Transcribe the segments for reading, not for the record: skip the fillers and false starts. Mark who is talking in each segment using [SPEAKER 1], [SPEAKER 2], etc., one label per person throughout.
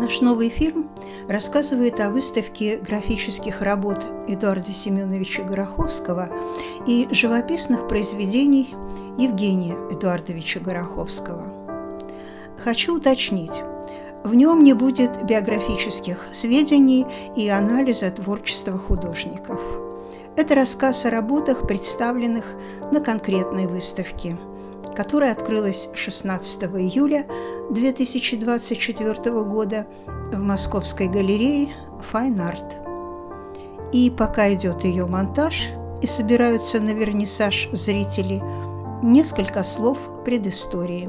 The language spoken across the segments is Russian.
[SPEAKER 1] Наш новый фильм рассказывает о выставке графических работ Эдуарда Семеновича Гороховского и живописных произведений Евгения Эдуардовича Гороховского. Хочу уточнить, в нем не будет биографических сведений и анализа творчества художников. Это рассказ о работах, представленных на конкретной выставке, которая открылась 16 июля 2024 года в Московской галерее Fine Art. И пока идет ее монтаж и собираются на вернисаж зрители, несколько слов предыстории.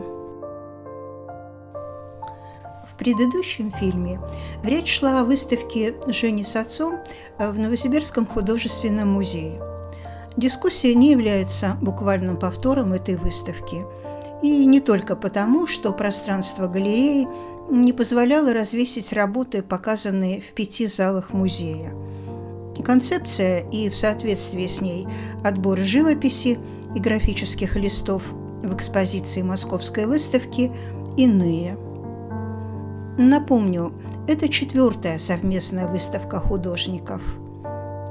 [SPEAKER 1] В предыдущем фильме речь шла о выставке «Жени с отцом» в Новосибирском художественном музее. Дискуссия не является буквальным повтором этой выставки. И не только потому, что пространство галереи не позволяло развесить работы, показанные в 5 залах музея. Концепция и, в соответствии с ней, отбор живописи и графических листов в экспозиции Московской выставки иные. Напомню, это 4-я совместная выставка художников.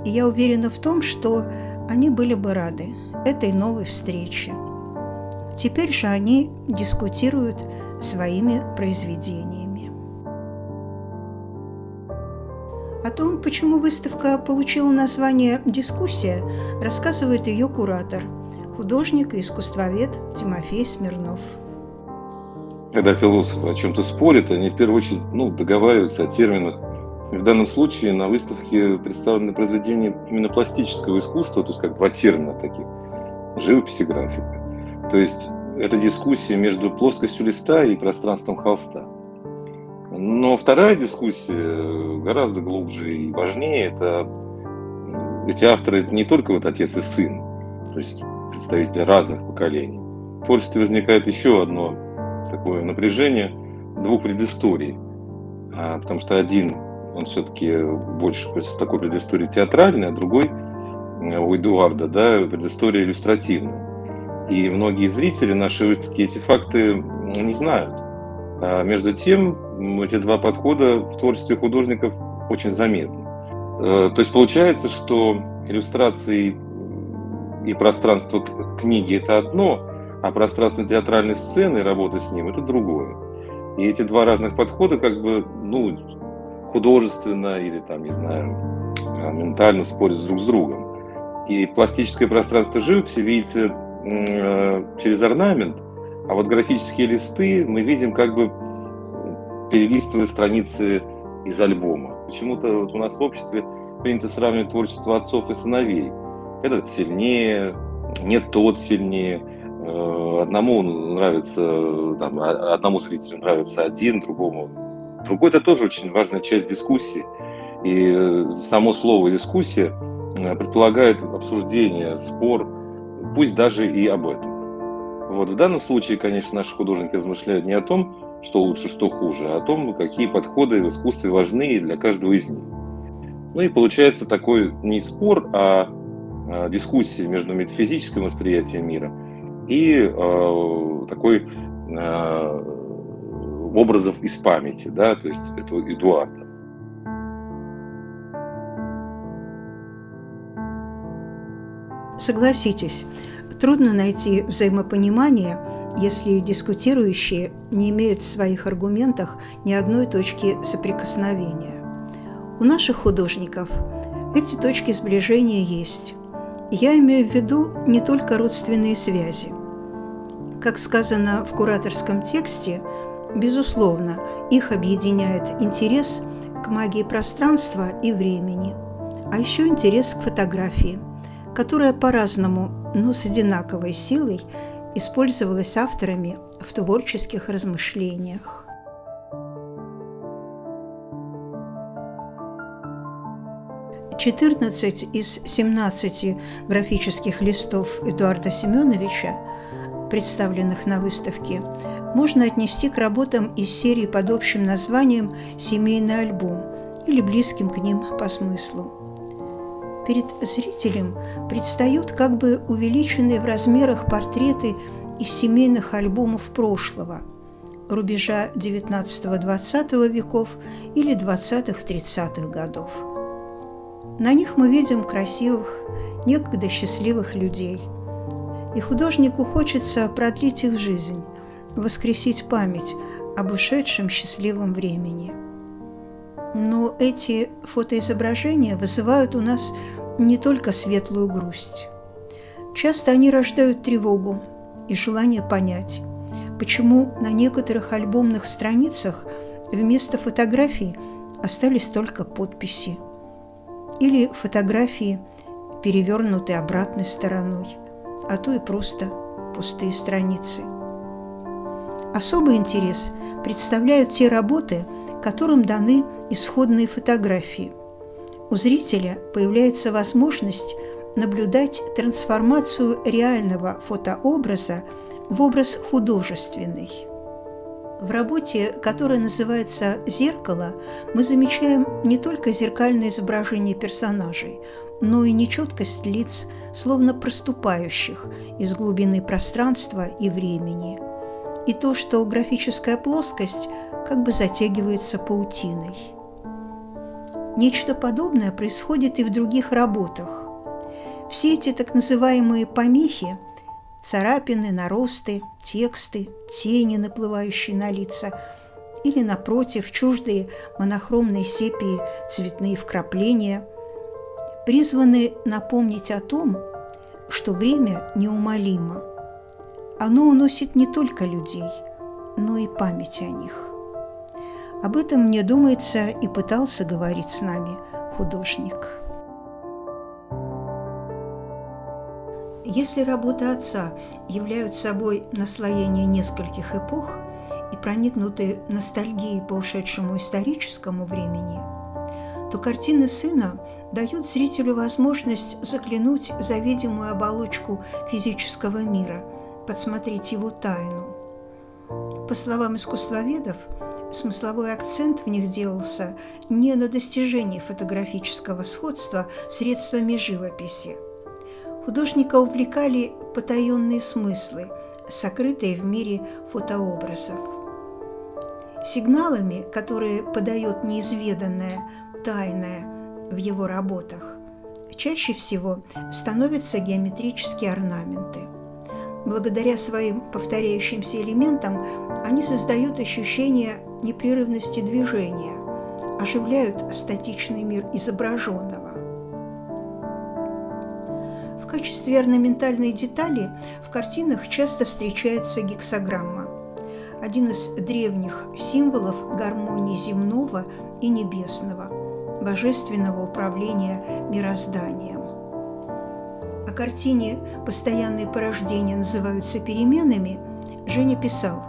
[SPEAKER 1] И я уверена в том, что они были бы рады этой новой встрече. Теперь же они дискутируют своими произведениями. О том, почему выставка получила название «Дискуссия», рассказывает ее куратор, художник и искусствовед Тимофей Смирнов.
[SPEAKER 2] Когда философы о чем-то спорят, они в первую очередь договариваются о терминах. В данном случае на выставке представлены произведения именно пластического искусства, то есть как 2 термина таких – живопись и графика. То есть это дискуссия между плоскостью листа и пространством холста. Но вторая дискуссия гораздо глубже и важнее. Эти авторы – это не только отец и сын, то есть представители разных поколений. В творчестве возникает еще одно такое напряжение 2 предысторий, потому что один он все-таки больше такой предыстории театральной, а другой у Эдуарда, предыстория иллюстративная. И многие зрители нашей выставки эти факты не знают. А между тем, эти 2 подхода в творчестве художников очень заметны. То есть получается, что иллюстрации и пространство книги – это одно, а пространство театральной сцены и работа с ним – это другое. И эти 2 разных подхода художественно или ментально спорят друг с другом. И пластическое пространство живописи видится через орнамент, а графические листы мы видим перелистывая страницы из альбома. Почему-то у нас в обществе принято сравнивать творчество отцов и сыновей. Этот сильнее, нет, тот сильнее. Одному зрителю нравится один, другому другой. Это тоже очень важная часть дискуссии. И само слово «дискуссия» предполагает обсуждение, спор, пусть даже и об этом. В данном случае, конечно, наши художники размышляют не о том, что лучше, что хуже, а о том, какие подходы в искусстве важны для каждого из них. И получается такой не спор, а дискуссия между метафизическим восприятием мира и такой образов из памяти, то есть это Эдуарда.
[SPEAKER 1] Согласитесь, трудно найти взаимопонимание, если дискутирующие не имеют в своих аргументах ни одной точки соприкосновения. У наших художников эти точки сближения есть. Я имею в виду не только родственные связи. Как сказано в кураторском тексте, безусловно, их объединяет интерес к магии пространства и времени, а еще интерес к фотографии, которая по-разному, но с одинаковой силой использовалась авторами в творческих размышлениях. «14 из 17 графических листов Эдуарда Семеновича, представленных на выставке, можно отнести к работам из серии под общим названием «Семейный альбом» или близким к ним по смыслу. Перед зрителем предстают увеличенные в размерах портреты из семейных альбомов прошлого, рубежа XIX-XX веков или 20-30-х годов. На них мы видим красивых, некогда счастливых людей. И художнику хочется продлить их жизнь, воскресить память об ушедшем счастливом времени. Но эти фотоизображения вызывают у нас не только светлую грусть. Часто они рождают тревогу и желание понять, почему на некоторых альбомных страницах вместо фотографий остались только подписи, или фотографии, перевернутые обратной стороной, а то и просто пустые страницы. Особый интерес представляют те работы, которым даны исходные фотографии. У зрителя появляется возможность наблюдать трансформацию реального фотообраза в образ художественный. В работе, которая называется «Зеркало», мы замечаем не только зеркальное изображение персонажей, но и нечеткость лиц, словно проступающих из глубины пространства и времени, и то, что графическая плоскость как бы затягивается паутиной. Нечто подобное происходит и в других работах. Все эти так называемые помехи, царапины, наросты, тексты, тени, наплывающие на лица, или, напротив, чуждые монохромной сепии цветные вкрапления, призваны напомнить о том, что время неумолимо. Оно уносит не только людей, но и память о них. Об этом, мне думается, и пытался говорить с нами художник. Если работы отца являются собой наслоение нескольких эпох и проникнуты ностальгией по ушедшему историческому времени, то картины сына дают зрителю возможность заглянуть за видимую оболочку физического мира, подсмотреть его тайну. По словам искусствоведов, смысловой акцент в них делался не на достижении фотографического сходства с средствами живописи. Художника увлекали потаенные смыслы, сокрытые в мире фотообразов. Сигналами, которые подает неизведанное, тайное в его работах, чаще всего становятся геометрические орнаменты. Благодаря своим повторяющимся элементам они создают ощущение непрерывности движения, оживляют статичный мир изображенного. В качестве орнаментальной детали в картинах часто встречается гексаграмма, один из древних символов гармонии земного и небесного, божественного управления мирозданием. О картине «Постоянные порождения называются переменами» Женя писал: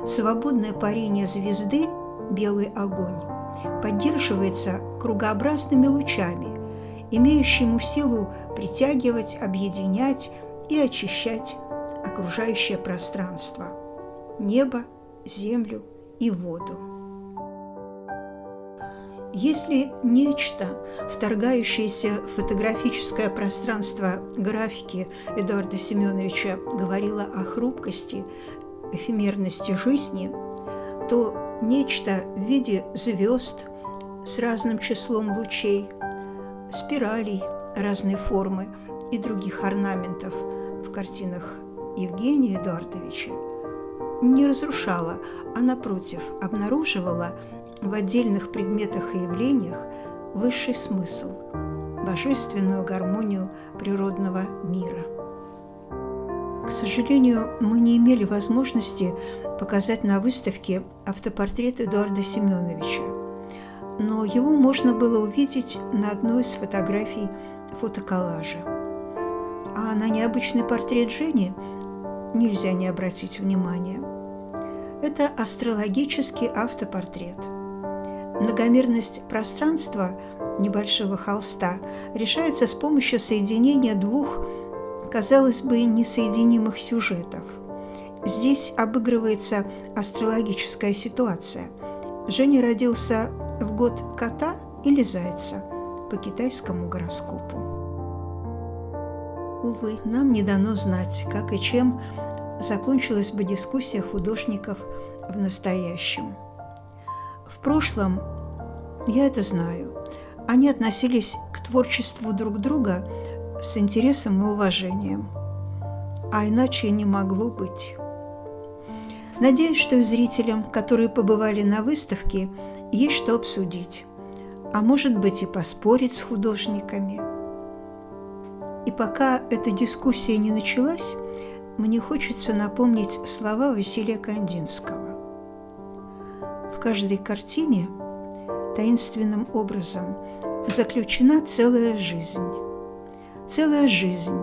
[SPEAKER 1] «Свободное парение звезды, белый огонь, поддерживается кругообразными лучами, имеющими силу притягивать, объединять и очищать окружающее пространство, небо, землю и воду». Если нечто, вторгающееся в фотографическое пространство графики Эдуарда Семеновича, говорило о хрупкости, эфемерности жизни, то нечто в виде звезд с разным числом лучей, спиралей разной формы и других орнаментов в картинах Евгения Эдуардовича не разрушало, а, напротив, обнаруживало в отдельных предметах и явлениях высший смысл, божественную гармонию природного мира. К сожалению, мы не имели возможности показать на выставке автопортрет Эдуарда Семеновича, но его можно было увидеть на одной из фотографий фотоколлажа. А на необычный портрет Жени нельзя не обратить внимания. Это астрологический автопортрет. Многомерность пространства небольшого холста решается с помощью соединения двух, казалось бы, несоединимых сюжетов. Здесь обыгрывается астрологическая ситуация. Женя родился в год кота или зайца по китайскому гороскопу. Увы, нам не дано знать, как и чем закончилась бы дискуссия художников в настоящем. В прошлом, я это знаю, они относились к творчеству друг друга с интересом и уважением, а иначе не могло быть. Надеюсь, что и зрителям, которые побывали на выставке, есть что обсудить, а может быть и поспорить с художниками. И пока эта дискуссия не началась, мне хочется напомнить слова Василия Кандинского. В каждой картине таинственным образом заключена целая жизнь. Целая жизнь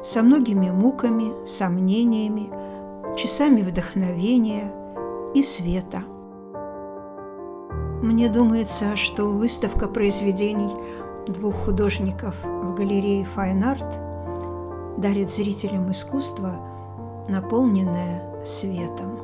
[SPEAKER 1] со многими муками, сомнениями, часами вдохновения и света. Мне думается, что выставка произведений двух художников в галерее Fine Art дарит зрителям искусство, наполненное светом.